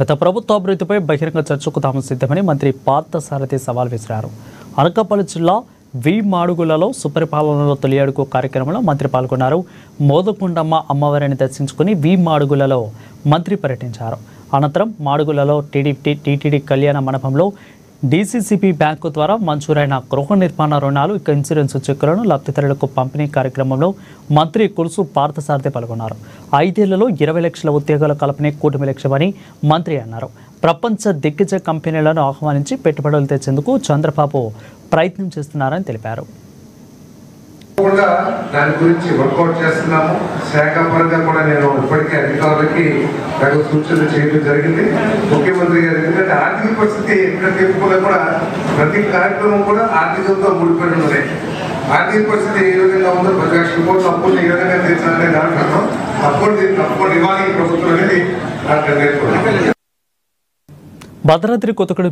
గత ప్రభుత్వ అభివృద్ధిపై బహిరంగ చర్చకు తాము సిద్ధమని మంత్రి పార్థసారథి సవాల్ విసిరారు. అనకాపల్లి జిల్లా వి మాడుగులలో సుపరిపాలనలో తొలి అడుగు కార్యక్రమంలో మంత్రి పాల్గొన్నారు. మోదకొండమ్మ అమ్మవారిని దర్శించుకుని వి మాడుగులలో మంత్రి పర్యటించారు. అనంతరం మాడుగులలో టీటీడీ కళ్యాణ మండపంలో డీసీసీబీ బ్యాంకు ద్వారా మంజూరైన గృహ నిర్మాణ రుణాలు ఇన్సూరెన్స్ చెక్కులను లబ్ధిదారులకు పంపిణీ కార్యక్రమంలో మంత్రి కులుసు పార్థసారథి పాల్గొన్నారు. 5 ఏళ్లలో 20 లక్షల ఉద్యోగాల కల్పనే కూటమి లక్ష్యమని మంత్రి అన్నారు. ప్రపంచ దిగ్గజ కంపెనీలను ఆహ్వానించి పెట్టుబడులు తెచ్చేందుకు చంద్రబాబు ప్రయత్నం చేస్తున్నారని తెలిపారు. దాని గురించి వర్కౌట్ చేస్తున్నాము. శాఖ పరంగా కూడా నేను ఇప్పటికే అధికారులకి నాకు సూచనలు చేయడం జరిగింది. ముఖ్యమంత్రి గారు ఎందుకంటే ఆర్థిక పరిస్థితి ఎక్కడ చెప్పుకున్నా కూడా ప్రతి కార్యక్రమం కూడా ఆర్థికంతో ముడిపడి ఉన్నది. ఆర్థిక పరిస్థితి ఏ విధంగా ఉందో 10 లక్షల కోట్ల అప్పులు ఏ విధంగా తీర్చాలనే దాంట్లో అప్పుడు ఇవ్వాలి ప్రభుత్వం అనేది నాకు నేర్చుకున్నాను. భద్రాద్రి కొత్తగూడెం